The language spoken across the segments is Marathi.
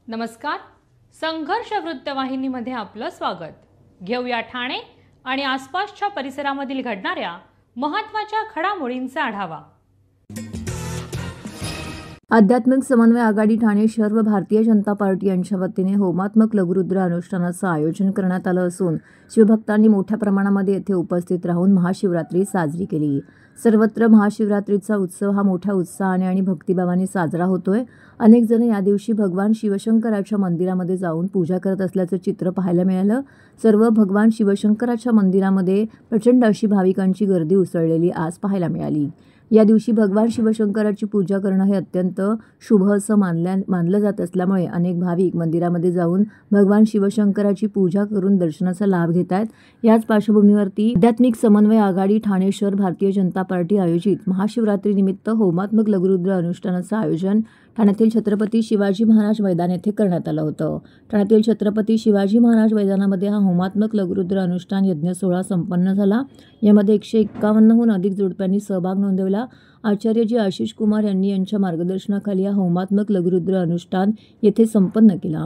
नमस्कार, संघर्ष वृत्तवाहिनीमध्ये आपलं स्वागत। घेऊया ठाणे आणि आसपासच्या परिसरामधील घडणाऱ्या महत्त्वाच्या घडामोडींचा आढावा। आध्यात्मिक समन्वय आघाडी ठाणे शहर व भारतीय जनता पार्टी यांच्या वतीने होमात्मक लघुरुद्र अनुष्ठानाचं आयोजन करण्यात आलं असून शिवभक्तांनी मोठ्या प्रमाणामध्ये येथे उपस्थित राहून महाशिवरात्री साजरी केली। सर्वत्र महाशिवरात्रीचा उत्सव हा मोठ्या उत्साहाने आणि भक्तिभावाने साजरा होतोय। अनेक जण या दिवशी भगवान शिवशंकराच्या मंदिरामध्ये जाऊन पूजा करत असल्याचं चित्र पाहायला मिळालं। सर्व भगवान शिवशंकराच्या मंदिरामध्ये प्रचंड अशी भाविकांची गर्दी उसळलेली आज पाहायला मिळाली। या दिवशी भगवान शिवशंकराची पूजा करणं हे अत्यंत शुभ असं मानलं जात असल्यामुळे अनेक भाविक मंदिरामध्ये जाऊन भगवान शिवशंकराची पूजा करून दर्शनाचा लाभ घेत आहेत। याच पार्श्वभूमीवरती आध्यात्मिक समन्वय आघाडी ठाणे शहर भारतीय जनता पार्टी आयोजित महाशिवरात्री निमित्त होमात्मक लघुरुद्र अनुष्ठानाचं आयोजन ठाण्यातील छत्रपती शिवाजी महाराज मैदान येथे करण्यात आलं होतं। ठाण्यातील छत्रपती शिवाजी महाराज मैदानामध्ये हा होमात्मक लघुरुद्र अनुष्ठान यज्ञ सोहळा संपन्न झाला। यामध्ये 151हून अधिक जोडप्यांनी सहभाग नोंदवला। आचार्यजी आशिष कुमार यांनी यांच्या मार्गदर्शनाखाली हा होमात्मक लघुरुद्र अनुष्ठान येथे संपन्न केला।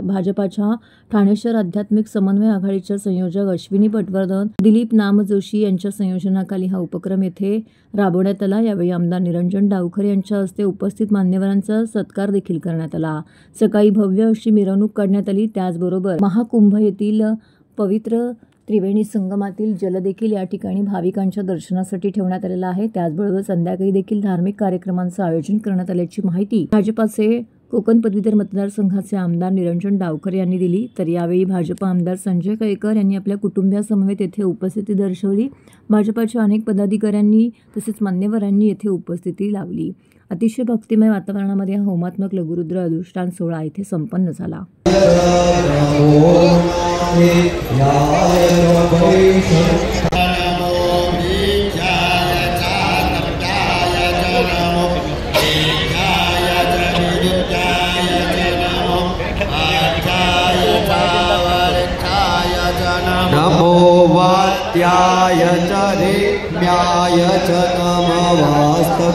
भाजपाच्या ठाणे शहर आध्यात्मिक समन्वय आघाडीच्या संयोजक अश्विनी पटवर्धन, दिलीप नाम जोशी यांच्या संयोजनाखाली हा उपक्रम येथे राबवण्यात आला। यावेळी आमदार निरंजन डावखरे यांच्या हस्ते उपस्थित मान्यवरांचा सत्कार देखील करण्यात आला। सकाळी भव्य अशी मिरवणूक काढण्यात आली। त्याचबरोबर महाकुंभ येथील पवित्र त्रिवेणी संगमातील जल देखील या ठिकाणी भाविकांच्या दर्शनासाठी ठेवण्यात आलेला आहे। त्याचबरोबर संध्याकाळी देखील धार्मिक कार्यक्रमांचं आयोजन करण्यात आल्याची माहिती भाजपाचे कोकण पदवीधर मतदारसंघाचे आमदार निरंजन डावखरे यांनी दिली। तर यावेळी भाजपा आमदार संजय केळकर यांनी आपल्या कुटुंबियासमवेत येथे उपस्थिती दर्शवली। भाजपाच्या अनेक पदाधिकाऱ्यांनी तसेच मान्यवरांनी येथे उपस्थिती लावली। अतिशय भक्तिमय वातावरणामध्ये हा होमात्मक लघुरुद्र अनुष्ठान सोहळा येथे संपन्न झाला। नमो वात्याय च रेम्याय च नमवास्तव्याय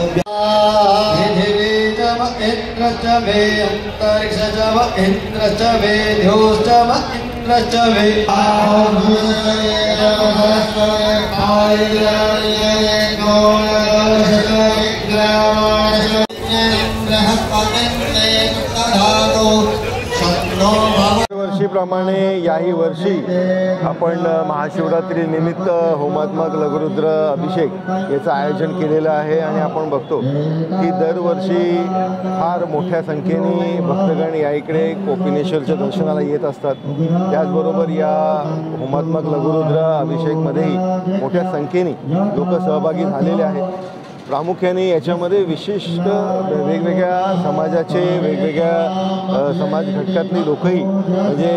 इन्द्र च मे अंतरिक्ष च व इन्द्र च मे ध्योश्च व इन्द्र च मे वर्षीप्रमाणे याही वर्षी आपण महाशिवरात्री निमित्त होमात्मक लघुरुद्र अभिषेक याचं आयोजन केलेलं आहे आणि आपण बघतो की दरवर्षी फार मोठ्या संख्येने भक्तगण या इकडे कोपिनेश्वरच्या दर्शनाला येत असतात। त्याचबरोबर या होमात्मक लघुरुद्र अभिषेकमध्येही मोठ्या संख्येने लोक सहभागी झालेले आहेत। प्रामुख्याने याच्यामध्ये विशिष्ट वेगवेगळ्या समाजाचे वेगवेगळ्या समाज घटकातली लोकही म्हणजे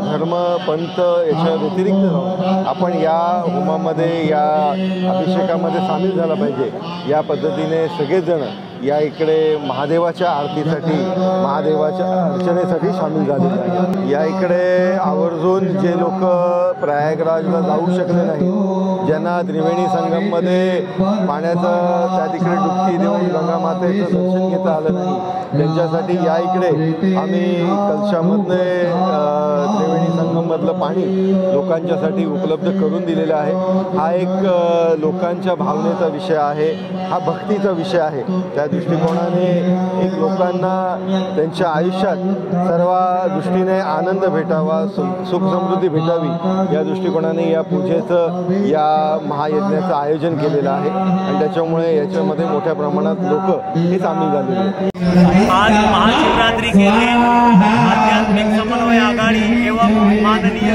धर्म पंथ याच्या व्यतिरिक्त आपण या होमामध्ये या अभिषेकामध्ये सामील झाला पाहिजे। या पद्धतीने सगळेजण या इकडे महादेवाच्या आरतीसाठी महादेवाच्या अर्चनेसाठी सामील झालेले आहेत। या इकडे आवर्जून जे लोक प्रयागराजला जाऊ शकले नाही, ज्यांना त्रिवेणी संगममध्ये पाण्याचं त्या तिकडे डुबकी देऊन गंगा मातेचं दर्शन घेता आलं नाही, त्यांच्यासाठी या इकडे आम्ही कलशामधले त्रिवेणी संगममधलं पाणी लोकांच्यासाठी उपलब्ध करून दिलेलं आहे। हा एक लोकांच्या भावनेचा विषय आहे, हा भक्तीचा विषय आहे। त्या दृष्टिकोनाने एक लोकांना त्यांच्या आयुष्यात सर्व दृष्टीने आनंद भेटावा, सुख समृद्धी भेटावी या दृष्टिकोनाने या पूजेचं या महायज्ञाचं आयोजन केलेलं आहे आणि त्याच्यामुळे याच्यामध्ये मोठ्या प्रमाणात लोक हे सामील झालेले आहेत। आज महाशिवरात्रि के दिन आध्यात्मिक समन्वय आघाड़ी एवं माननीय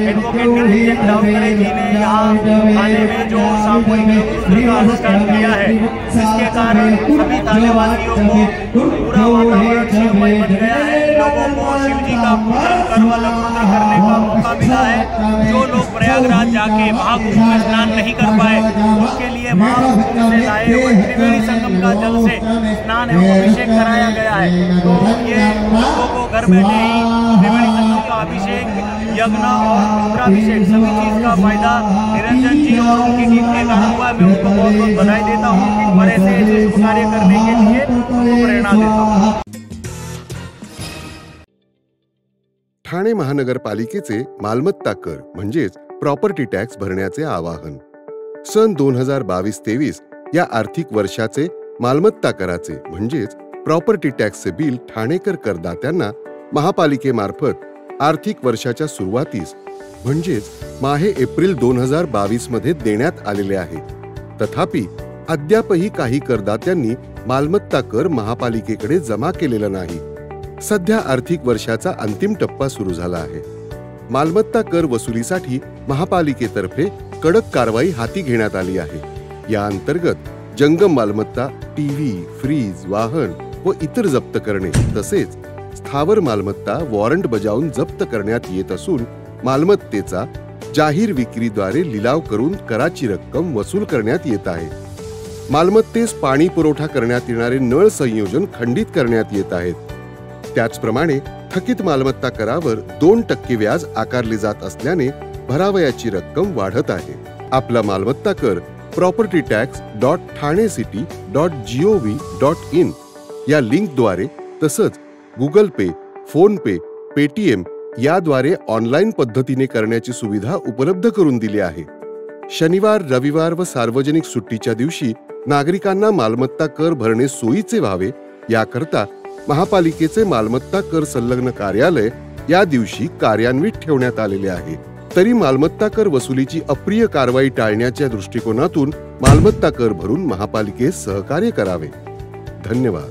एडवोकेट निरंजन डावखरे जी ने यहाँ थाने में जो सामूहिक लघुरुद्र का अनुष्ठान किया है, जिसके कारण सभी थानेवासियों को पूरा वातावरण शिवमय बन गया है। लोगों को शिव जी का पूजन करवा लघुरुद्र करने का मौका मिला है। जो लोग प्रयागराज जाके महाकुंभ में स्नान नहीं कर पाए, उनके लिए महाकुंभ से लाए हुए त्रिवेणी संगम का जल से स्नान एवं अभिषेक कराया गया है। तो ये लोगों को घर बैठे ही त्रिवेणी संगम का अभिषेक, यज्ञ और रुद्राभिषेक सभी चीज का फायदा निरंजन जी और उनकी टीम ने कहा हुआ है। मैं उनको बहुत बहुत बधाई देता हूँ और ऐसे शुभ कार्य करने के लिए उनको प्रेरणा देता हूँ। ठाणे महानगरपालिकेचे मालमत्ता कर म्हणजेच प्रॉपर्टी टॅक्स भरण्याचे आवाहन. सन 2022-23 या आर्थिक वर्षाचे मालमत्ता कराचे म्हणजेच प्रॉपर्टी टॅक्सचे बिल ठाणेकर करदात्यांना महापालिकेमार्फत आर्थिक वर्षाच्या सुरुवातीस म्हणजेच माहे एप्रिल 2022 मध्ये देण्यात आलेले आहे. तथापि अद्यापही काही करदात्यांनी मालमत्ता कर महापालिकेकडे जमा केलेला नाही. सध्या आर्थिक वर्षाचा अंतिम टप्पा सुरू झाला आहे. मालमत्ता कर वसुलीसाठी महापालिकेतर्फे कडक कारवाई हाती घेण्यात आली आहे. या अंतर्गत जंगम मालमत्ता, टीव्ही, फ्रीज, वाहन व इतर जप्त करणे तसेच स्थावर मालमत्ता वॉरंट बजावून जप्त करण्यात येत असून मालमत्तेचा जाहीर विक्रीद्वारे लिलाव करून कराची रक्कम वसूल करण्यात येत आहे. मालमत्तेस पाणी पुरवठा करण्यात येणारे नळ संयोजन खंडित करण्यात येत आहेत. त्याचप्रमाणे थकीत मालमत्ता करावर 2% व्याज आकारले जात असल्याने भरावयाची रक्कम वाढत आहे. आपला मालमत्ता कर propertytax.thanecity.gov.in या लिंकद्वारे तसंच गुगल पे, फोन पे, पेटीएम याद्वारे ऑनलाईन पद्धतीने करण्याची सुविधा उपलब्ध करून दिली आहे. शनिवार, रविवार व सार्वजनिक सुट्टीच्या दिवशी नागरिकांना मालमत्ता कर भरणे सोयीचे व्हावे याकरता महापालिकेचे मालमत्ता कर संलग्न कार्यालय या दिवशी कार्यान्वित ठेवण्यात आलेले आहे. तरी मालमत्ता कर वसुलीची अप्रिय कारवाई टाळण्याच्या दृष्टिकोनातून मालमत्ता कर भरून महापालिकेस सहकार्य करावे. धन्यवाद.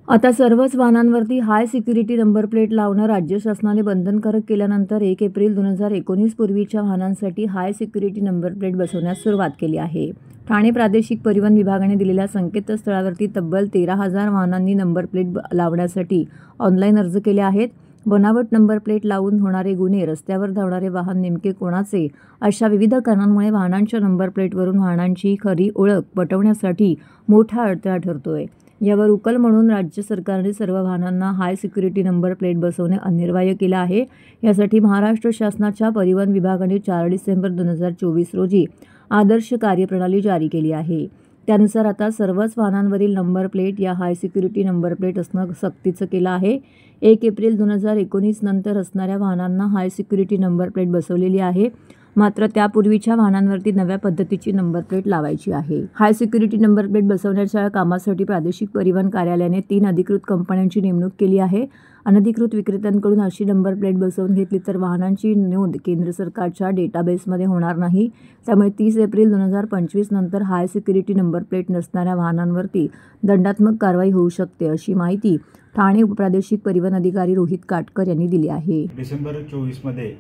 आता सर्वच वाहनांवरती हाय सिक्युरिटी नंबर प्लेट लावणं राज्य शासनाने बंधनकारक केल्यानंतर 1 एप्रिल 2019 पूर्वीच्या वाहनांसाठी हाय सिक्युरिटी नंबर प्लेट बसवण्यास सुरुवात केली आहे. ठाणे प्रादेशिक परिवहन विभागाने दिलेल्या संकेतस्थळावरती तब्बल 13,000 वाहनांनी नंबर प्लेट लावण्यासाठी ऑनलाईन अर्ज केले आहेत. बनावट नंबर प्लेट लावून होणारे गुन्हे, रस्त्यावर धावणारे वाहन नेमके कोणाचे, अशा विविध कारणांमुळे वाहनांच्या नंबर प्लेटवरून वाहनांची खरी ओळख पटवण्यासाठी मोठा अडथळा ठरतोय. यावर उकल म्हणून राज्य सरकारने सर्व वाहनांना हाय सिक्युरिटी नंबर प्लेट बसवणे अनिवार्य केलं आहे. यासाठी महाराष्ट्र शासनाच्या परिवहन विभागाने 4 डिसेंबर 2024 रोजी आदर्श कार्यप्रणाली जारी केली आहे. त्यानुसार आता सर्वच वाहनांवरील नंबर प्लेट या हाय सिक्युरिटी नंबर प्लेट असणं सक्तीचं केलं आहे. 1 एप्रिल 2019 नंतर असणाऱ्या वाहनांना हाय सिक्युरिटी नंबर प्लेट बसवलेली आहे. मात्र त्यापूर्वीच्या वाहनांवरती नव्या पद्धतीची नंबर प्लेट लावायची आहे. हाय सिक्युरिटी नंबर प्लेट बसवण्याच्या कामासाठी प्रादेशिक परिवहन कार्यालयाने 3 अधिकृत कंपन्यांची नेमणूक केली आहे. अनधिकृत विक्रेत्यांकडून अशी नंबर प्लेट बसवून घेतली तर वाहनांची नोंद केंद्र सरकारच्या डेटाबेसमध्ये होणार नाही. त्यामुळे 30 एप्रिल 2025 नंतर हाय सिक्युरिटी नंबर प्लेट नसणाऱ्या वाहनांवरती दंडात्मक कारवाई होऊ शकते, अशी माहिती ठाणे उपप्रादेशिक परिवहन अधिकारी रोहित काटकर यांनी दिली आहे. डिसेंबर 24 मध्ये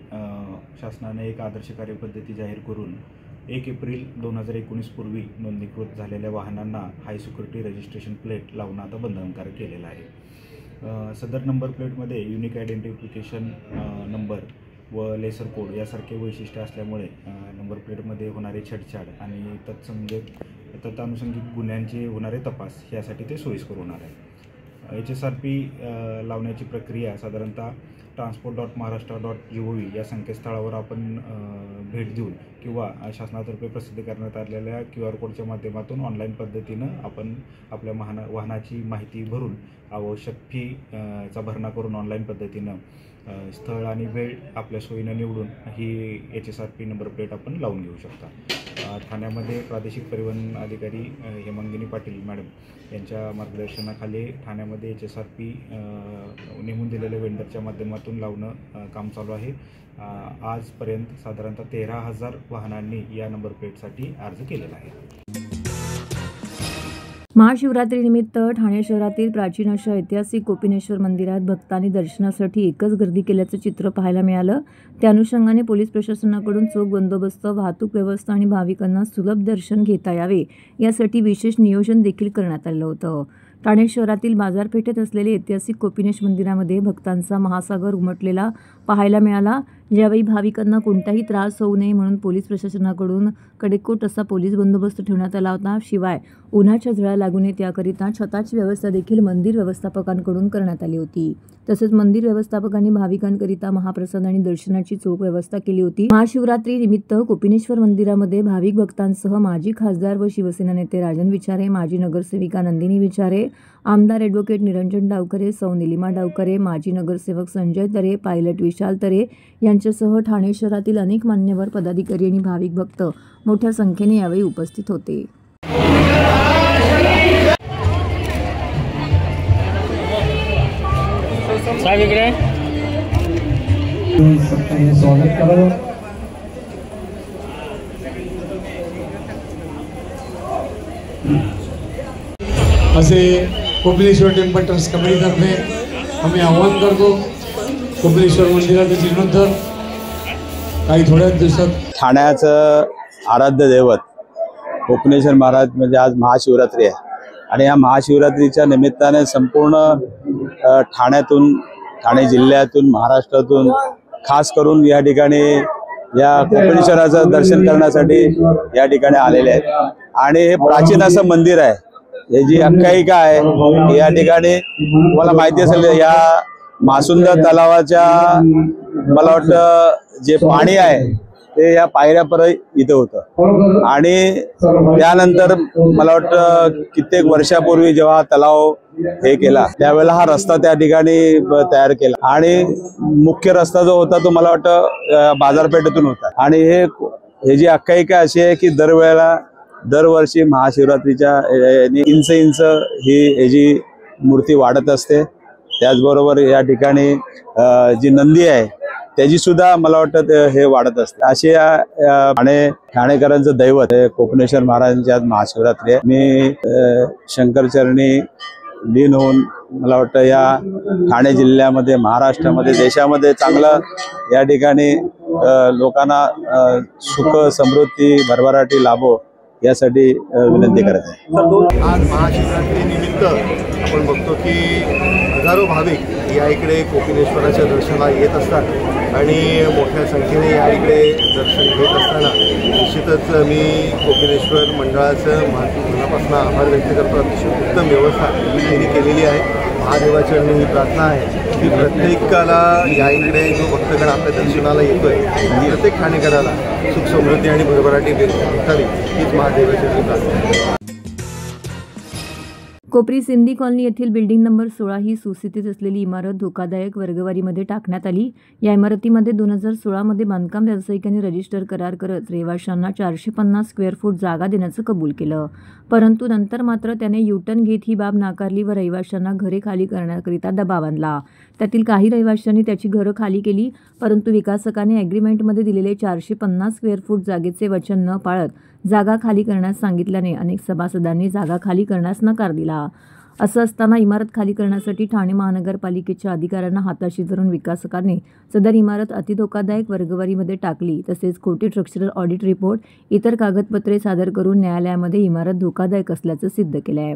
शासनाने एक आदर्श कार्यपद्धती जाहीर करून 1 एप्रिल 2019 पूर्वी नोंदणीकृत झालेल्या वाहनांना हाय सिक्युरिटी रजिस्ट्रेशन प्लेट लावणं आता बंधनकारक केलेलं आहे. सदर नंबर प्लेटमध्ये युनिक आयडेंटिफिकेशन नंबर व लेसर कोड यासारखे वैशिष्ट्य असल्यामुळे नंबर प्लेटमध्ये होणारे छेडछाड आणि तत्संगत गुन्ह्यांचे होणारे तपास यासाठी ते सोयीस्कर होणार आहे. HSRP लावण्याची प्रक्रिया साधारणतः transport.maharashtra.gov या संकेतस्थळावर आपण भेट देऊन किंवा शासनातर्फे प्रसिद्ध करण्यात आलेल्या QR कोडच्या माध्यमातून ऑनलाईन पद्धतीनं आपण आपल्या वाहनाची माहिती भरून आवश्यक फीचा भरणा करून ऑनलाईन पद्धतीनं स्थळ आणि वेळ आपल्या सोयीनं निवडून ही HSRP नंबर प्लेट आपण लावून घेऊ शकता. ठाण्यामध्ये प्रादेशिक परिवहन अधिकारी हेमांगिनी पाटील मॅडम यांच्या मार्गदर्शनाखाली ठाण्यामध्ये HSRP नेमून दिलेल्या वेंडरच्या माध्यमातून लावणं काम चालू आहे. आजपर्यंत साधारणतः 13,000 वाहनांनी या नंबर प्लेटसाठी अर्ज केलेला आहे. महाशिवरात्रीनिमित्त ठाणे शहरातील प्राचीन अशा ऐतिहासिक कोपिनेश्वर मंदिरात भक्तांनी दर्शनासाठी एकच गर्दी केल्याचं चित्र पाहायला मिळालं. त्या अनुषंगाने पोलीस प्रशासनाकडून चोख बंदोबस्त, वाहतूक व्यवस्था आणि भाविकांना सुलभ दर्शन घेता यावे यासाठी विशेष नियोजन देखील करण्यात आलं होतं. ठाणे शहरातील बाजारपेठेत असलेले ऐतिहासिक कोपिनेश मंदिरामध्ये भक्तांचा महासागर उमटलेला पाहायला मिळाला. ज्यावेळी भाविकांना कोणताही त्रास होऊ नये म्हणून पोलीस प्रशासनाकडून कडेकोट असा पोलीस बंदोबस्त ठेवण्यात आला होता. शिवाय उन्हाच्या झळा लागू नये त्याकरिता छताची व्यवस्था देखील मंदिर व्यवस्थापकांकडून करण्यात आली होती. तसेच मंदिर व्यवस्थापकांनी भाविकांकरिता महाप्रसाद आणि दर्शनाची चोख व्यवस्था केली होती. महाशिवरात्री निमित्त कोपिनेश्वर मंदिरामध्ये भाविक भक्तांसह माजी खासदार व शिवसेना नेते राजन विचारे, माजी नगरसेविका नंदिनी विचारे, आमदार ॲडव्होकेट निरंजन डावखरे, सौ निलिमा डावखरे, माजी नगरसेवक संजय तरे, पायलट विशाल तरे यांच्यासह ठाणे शहरातील अनेक मान्यवर पदाधिकारी आणि भाविक भक्त मोठ्या संख्येने यावेळी उपस्थित होते. स्वागत करावं. असे कोपिनेश्वर टेम्पल ट्रस्ट कमिटीतर्फे आम्ही आवाहन करतो. कोपिनेश्वर मंदिराचे जीर्णोद्धार काही थोड्याच दिवसात. ठाण्याचं आराध्य दैवत कोपिनेश्वर महाराज म्हणजे आज महाशिवरात्री आहे आणि या महाशिवरात्रीच्या निमित्ताने संपूर्ण ठाणे जिल्ह्यातून, महाराष्ट्रातून खास करून या ठिकाणी या कोपिनेश्वराचं दर्शन करण्यासाठी या ठिकाणी आलेले आहेत. आणि हे प्राचीन असं मंदिर आहे. हे जी आख्यायिका आहे या ठिकाणी तुम्हाला माहिती असेल, या मासुंदा तलावाच्या मला वाटतं जे पाणी आहे ते या पायऱ्यापर्यंत इथं होतं आणि त्यानंतर मला वाटतं कित्येक वर्षापूर्वी जेव्हा तलाव हे केला त्यावेळेला हा रस्ता त्या ठिकाणी तयार केला आणि मुख्य रस्ता जो होता तो मला वाटतं बाजारपेठेतून होता. आणि हे जी आख्यायिका अशी आहे की दरवर्षी महाशिवरात्रीच्या इंच ही जी मूर्ती वाढत असते. त्याचबरोबर या ठिकाणी जी नंदी आहे त्याची सुद्धा मला वाटतं हे वाढत असते. असे ठाणेकरांचं दैवत कोपिनेश्वर महाराजांची आज महाशिवरात्री आहे. मी शंकरचरणी लीन होऊन मला वाटतं या ठाणे जिल्ह्यामध्ये, महाराष्ट्रामध्ये, देशामध्ये चांगलं या ठिकाणी लोकांना सुख समृद्धी भरभराटी लाभो यासाठी विनंती करत आहे. आज महाशिवरात्री निमित्त आपण बघतो की हजारो भाविक या इकडे कोपिनेश्वराच्या दर्शनाला येत असतात आणि मोठ्या संख्येने या इकडे दर्शन घेत असताना निश्चितच मी कोपिनेश्वर मंडळाचं मनापासून आभार व्यक्त करतो. अतिशय उत्तम व्यवस्था त्यांनी केलेली आहे. महादेवाचरणी ही प्रार्थना आहे की प्रत्येकाला या इकडे जो भक्तगण आपल्या दर्शनाला येतोय प्रत्येक ठाणेकराला सुख समृद्धी आणि भरभराटी भेटावी हीच महादेवाचरणी प्रार्थना आहे. कोपरी सिंधी कॉलनी येथील बिल्डिंग नंबर 16 ही सुस्थितीत असलेली इमारत धोकादायक वर्गवारीमध्ये टाकण्यात आली. या इमारतीमध्ये 2016 मध्ये बांधकाम व्यावसायिकांनी रजिस्टर करार करत रहिवाशांना 450 स्क्वेअर फूट जागा देण्याचं कबूल केलं. परंतु नंतर मात्र त्याने युटर्न घेत ही बाब नाकारली व रहिवाशांना घरे खाली करण्याकरिता दबाव आणला. त्यातील काही रहिवाशांनी त्याची घरं खाली केली, परंतु विकासकाने ॲग्रीमेंटमध्ये दिलेले 450 स्क्वेअर फूट जागेचे वचन न पाळत जागा खाली करण्यास सांगितल्याने अनेक सभासदांनी जागा खाली करण्यास नकार दिला. असं असताना इमारत खाली करण्यासाठी ठाणे महानगरपालिकेच्या अधिकाऱ्यांना हाताशी धरून विकासकाने सदर इमारत अतिधोकादायक वर्गवारीमध्ये टाकली. तसेच खोटी स्ट्रक्चरल ऑडिट रिपोर्ट, इतर कागदपत्रे सादर करून न्यायालयामध्ये इमारत धोकादायक असल्याचं सिद्ध केलं आहे.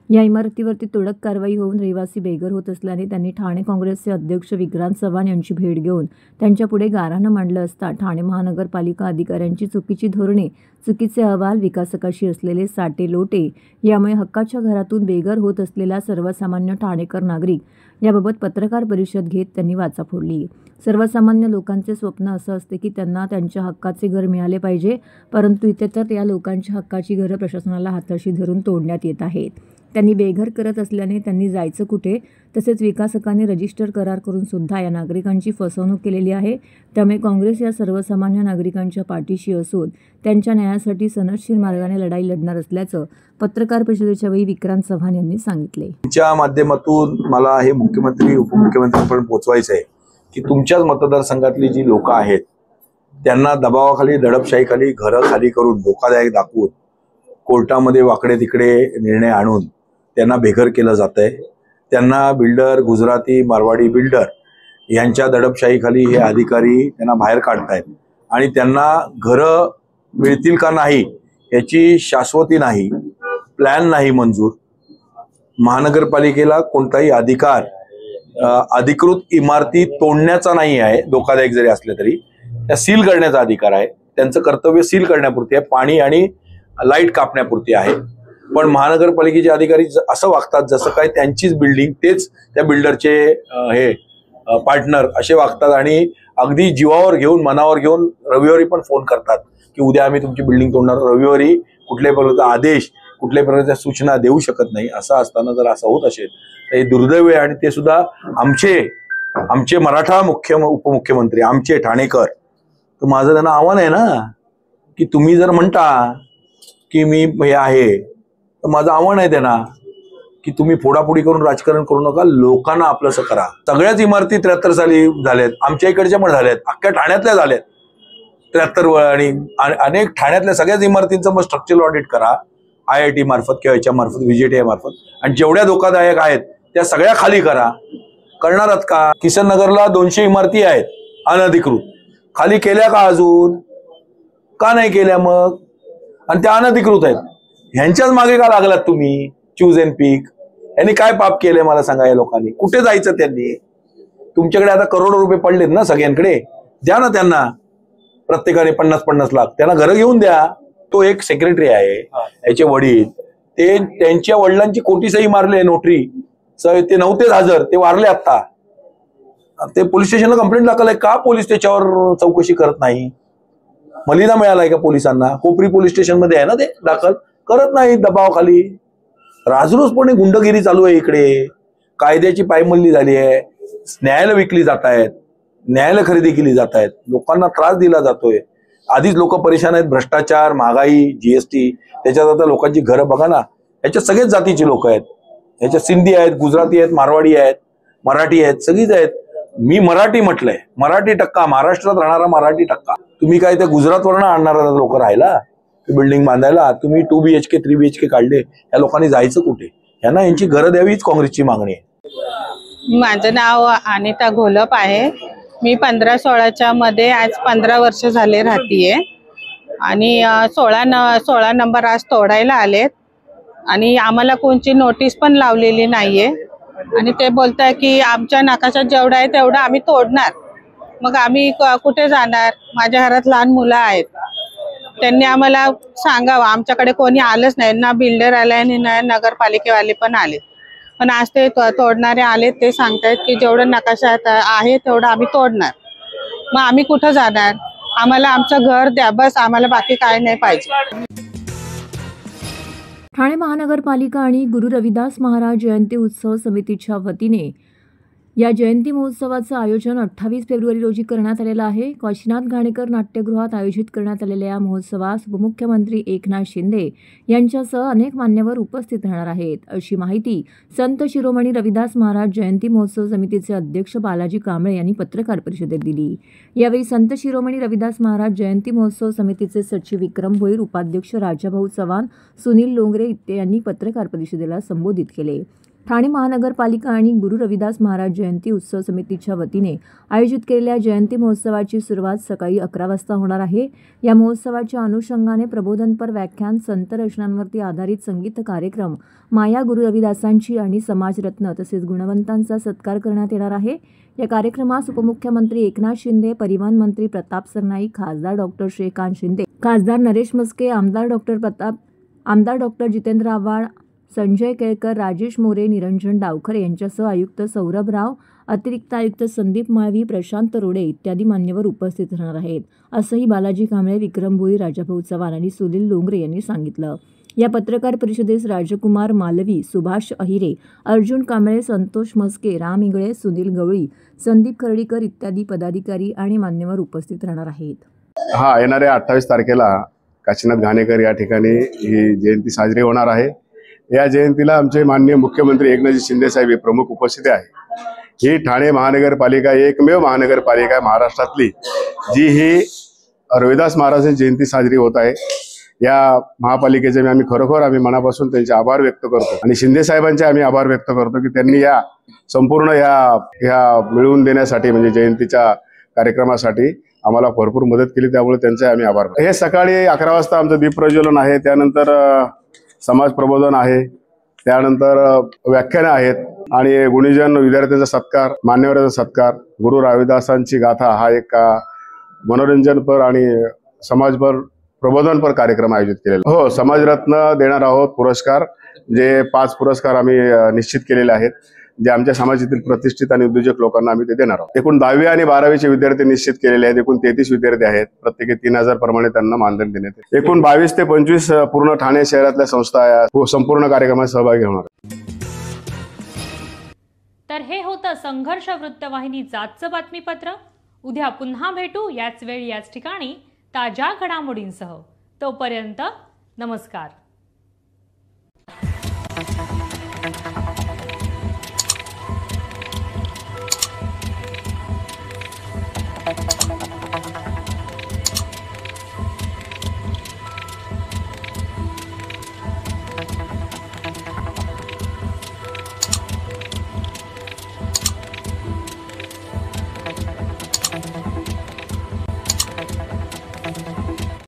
या इमारतीवरती तोडक कारवाई होऊन रहिवासी बेघर होत असल्याने त्यांनी ठाणे काँग्रेसचे अध्यक्ष विक्रांत चव्हाण यांची भेट घेऊन त्यांच्यापुढे गाऱ्हाणं मांडलं असता ठाणे महानगरपालिका अधिकाऱ्यांची चुकीची धोरणे, चुकीचे अहवाल, विकासकाशी असलेले साटे लोटे यामुळे हक्काच्या घरातून बेघर होत असलेला सर्वसामान्य ठाणेकर नागरिक याबाबत पत्रकार परिषद घेत त्यांनी वाचा फोडली. सर्वसामान्य लोकांचे स्वप्न असं असते की त्यांना त्यांच्या हक्काचे घर मिळाले पाहिजे, परंतु इथे तर या लोकांच्या हक्काची घरं प्रशासनाला हाताशी धरून तोडण्यात येत आहेत. त्यांनी बेघर करत असल्याने त्यांनी जायचं कुठे? तसेच विकासकांनी रजिस्टर करार करून सुद्धा या नागरिकांची फसवणूक केलेली आहे. त्यामुळे काँग्रेस या सर्वसामान्य नागरिकांच्या पाठीशी असून त्यांच्या न्यायासाठी सनदशीर मार्गाने लढाई लढणार असल्याचं पत्रकार परिषदेच्या वेळी विक्रांत चव्हाण यांनी सांगितले. तुमच्या माध्यमातून मला हे मुख्यमंत्री उपमुख्यमंत्र्यांपर्यंत पोहोचवायचं आहे की तुमच्याच मतदारसंघातली जी लोक आहेत त्यांना दबावाखाली, दडपशाहीखाली घरं खाली करून, धोकादायक दाखवून, कोर्टामध्ये वाकडे तिकडे निर्णय आणून त्यांना बेघर केलं जात आहे. त्यांना बिल्डर, गुजराती, मारवाडी बिल्डर यांच्या दडपशाहीखाली हे अधिकारी त्यांना बाहेर काढतायत आणि त्यांना घरं मिळतील का नाही याची शाश्वती नाही, प्लॅन नाही मंजूर. महानगरपालिकेला कोणताही अधिकार अधिकृत इमारती तोडण्याचा नाही आहे, धोकादायक जरी असले तरी त्या सील करण्याचा अधिकार आहे. त्यांचं कर्तव्य सील करण्यापुरती आहे, पाणी आणि लाईट कापण्यापुरती आहे. पण महानगरपालिकेचे अधिकारी असं वागतात जसं काय त्यांचीच बिल्डिंग, तेच त्या बिल्डरचे हे पार्टनर असे वागतात आणि अगदी जीवावर घेऊन, मनावर घेऊन रविवारी पण फोन करतात की उद्या आम्ही तुमची बिल्डिंग तोडणार. रविवारी कुठल्याही प्रकारचा आदेश कुठल्याही प्रकारच्या सूचना देऊ शकत नाही. असं असताना जर असं होत असेल तर हे दुर्दैव आहे. आणि ते सुद्धा आमचे मराठा उपमुख्यमंत्री आमचे ठाणेकर. तर माझं त्यांना आव्हान आहे ना की तुम्ही जर म्हणता की मी हे आहे तर माझं आव्हान आहे त्यांना की तुम्ही फोडाफोडी करून राजकारण करू नका, लोकांना आपलंसं करा. सगळ्याच इमारती 73 साली झाल्यात, आमच्या इकडच्या पण झाल्यात, अख्ख्या ठाण्यातल्या झाल्यात 73 आणि अनेक ठाण्यातल्या सगळ्याच इमारतींचं मग स्ट्रक्चरल ऑडिट करा IIT मार्फत किंवा याच्या मार्फत VJTI मार्फत, आणि जेवढ्या धोकादायक आहेत त्या सगळ्या खाली करा. करणारच का? किसन नगरला 200 इमारती आहेत अनधिकृत, खाली केल्या का अजून? का नाही केल्या मग? आणि त्या अनधिकृत आहेत, ह्यांच्याच मागे का लागलात तुम्ही? चूज अँड पिक यांनी काय पाप केले मला सांगा. या लोकांनी कुठे जायचं? त्यांनी तुमच्याकडे आता करोडो रुपये पडलेत ना सगळ्यांकडे, द्या ना त्यांना प्रत्येकाने 50-50 लाख, त्यांना घरं घेऊन द्या. तो एक सेक्रेटरी आहे, याचे वडील, ते त्यांच्या वडिलांची कोटी सही मारले नोटरी, ते नव्हतेच हजर, ते वारले आता. ते पोलीस स्टेशनला कंप्लेंट दाखल का पोलीस त्याच्यावर चौकशी करत नाही? मलिदा मिळालाय का पोलिसांना? कोपरी पोलीस स्टेशन मध्ये आहे ना ते दाखल, करत नाही दबावाखाली. राजरोसपणे गुंडगिरी चालू आहे इकडे, कायद्याची पायमल्ली झाली आहे, न्यायालय विकली जात आहेत, न्यायालय खरेदी केली जात आहेत, लोकांना त्रास दिला जातोय. आधीच लोक परेशान आहेत, भ्रष्टाचार, महागाई, GST, त्याच्यात आता लोकांची घरं बघा ना. याच्यात सगळेच जातीची लोक आहेत, याच्यात सिंधी आहेत, गुजराती आहेत, मारवाडी आहेत, मराठी आहेत, सगळीच आहेत. मी मराठी म्हटलंय, मराठी टक्का, महाराष्ट्रात राहणारा मराठी टक्का. तुम्ही काय त्या गुजरातवरनं आणणारा लोक राहिला बिल्डिंग बांधायला? तुम्ही 2 BHK 3 BHK काढले, या लोकांनी जायचं कुठे? यांना यांची घरं द्यावीच काँग्रेसची मागणी आहे. माझं नाव अनिता घोलप आहे. मी 15-16च्या मध्ये आज 15 वर्ष झाले राहतीये आणि 16 नंबर आज तोडायला आलेत आणि आम्हाला कोणची नोटीस पण लावलेली नाहीये. आणि ते बोलताय की आमच्या नकाशात जेवढा आहे तेवढं आम्ही तोडणार. मग आम्ही कुठे जाणार? माझ्या घरात लहान मुलं आहेत, त्यांनी आम्हाला सांगावं. आमच्याकडे कोणी आलंच नाही, ना बिल्डर आले आणि ना नगरपालिकेवाले पण आले. पण आज ते तोडणारे आले, ते सांगतायत की जेवढं नकाशात आहे तेवढं आम्ही तोडणार. मग आम्ही कुठं जाणार? आम्हाला आमचं घर द्या बस, आम्हाला बाकी काय नाही पाहिजे. ठाणे महानगरपालिका आणि गुरु रविदास महाराज जयंती उत्सव समितीच्या वतीने या जयंती महोत्सवाचं आयोजन 28 फेब्रुवारी रोजी करण्यात आलेलं आहे. काशीनाथ घाणेकर नाट्यगृहात आयोजित करण्यात आलेल्या या महोत्सवास उपमुख्यमंत्री एकनाथ शिंदे यांच्यासह अनेक मान्यवर उपस्थित राहणार आहेत, अशी माहिती संत शिरोमणी रविदास महाराज जयंती महोत्सव समितीचे अध्यक्ष बालाजी कांबळे यांनी पत्रकार परिषदेत दिली. यावेळी संत शिरोमणी रविदास महाराज जयंती महोत्सव समितीचे सचिव विक्रम भोईर, उपाध्यक्ष राजाभाऊ चव्हाण, सुनील लोंगरे इत्यादींनी पत्रकार परिषदेला संबोधित केले. ठाणे महानगरपालिका आणि गुरु रविदास महाराज जयंती उत्सव समितीच्या वतीने आयोजित केलेल्या जयंती महोत्सवाची सुरुवात सकाळी 11 वाजता होणार आहे. या महोत्सवाच्या अनुषंगाने प्रबोधनपर व्याख्यान, संत रचनांवरती आधारित संगीत कार्यक्रम, माया गुरु रविदासांची आणि समाजरत्न तसेच गुणवंतांचा सत्कार करण्यात येणार आहे. या कार्यक्रमास उपमुख्यमंत्री एकनाथ शिंदे, परिवहन मंत्री प्रताप सरनाईक, खासदार डॉक्टर श्रीकांत शिंदे, खासदार नरेश मस्के, आमदार डॉक्टर जितेंद्र आव्हाड, संजय केळकर, राजेश मोरे, निरंजन डावखरे यांच्यासह आयुक्त सौरभ राव, अतिरिक्त आयुक्त संदीप माळवी, प्रशांत रोडे इत्यादी मान्यवर उपस्थित राहणार आहेत, असंही बालाजी कांबळे, विक्रम भोईर, राजाभाऊ चव्हाण आणि सुनील लोंगरे यांनी सांगितलं. या पत्रकार परिषदेस राजकुमार मालवी, सुभाष अहिरे, अर्जुन कांबळे, संतोष मस्के, राम इंगळे, सुनील गवळी, संदीप खर्डीकर इत्यादी पदाधिकारी आणि मान्यवर उपस्थित राहणार आहेत. येणाऱ्या 28 तारखेला काशीनाथ घाणेकर या ठिकाणी ही जयंती साजरी होणार आहे. या जयंतीला आमचे माननीय मुख्यमंत्री एकनाथ शिंदे साहेब हे प्रमुख उपस्थिती आहे. ही ठाणे महानगरपालिका एकमेव महानगरपालिका आहे महाराष्ट्रातली जी ही रविदास महाराजांची जयंती साजरी होत आहे. या महापालिकेचे आम्ही खरोखर मनापासून त्यांचे आभार व्यक्त करतो आणि शिंदे साहेबांचे आम्ही आभार व्यक्त करतो की त्यांनी या संपूर्ण या मिळवून देण्यासाठी म्हणजे जयंतीच्या कार्यक्रमासाठी आम्हाला भरपूर मदत केली, त्यामुळे त्यांचे आम्ही आभार. हे सकाळी 11 वाजता आमचं दीप प्रज्वलन आहे, त्यानंतर समाज प्रबोधन आहे, त्यानंतर व्याख्यानं आहेत आणि गुणीजन विद्यार्थ्यांचा सत्कार, मान्यवरांचा सत्कार, गुरु रविदासांची गाथा हा एक मनोरंजनपर आणि समाजपर प्रबोधनपर कार्यक्रम आयोजित केलेला. हो, समाजरत्न देणार आहोत पुरस्कार, जे 5 पुरस्कार आम्ही निश्चित केलेले आहेत. जे आमच्या समाजातील प्रतिष्ठित आणि उद्योजक लोकांना आम्ही ते देणार आहोत. एकूण 10वी आणि 12वीचे विद्यार्थी निश्चित केलेले आहेत. एकूण 33 विद्यार्थी आहेत. प्रत्येकी 3000 प्रमाणे त्यांना मानधन देण्यात येते. एकूण 22 ते 25 पूर्ण ठाणे शहरातल्या संस्था या संपूर्ण कार्यक्रमात सहभागी होणार. तर हे होतं संघर्ष वृत्तवाहिनीचं आजचं बातमीपत्र. उद्या पुन्हा भेटू याच वेळी याच ठिकाणी ताज्या घडामोडींसह. तोपर्यंत नमस्कार.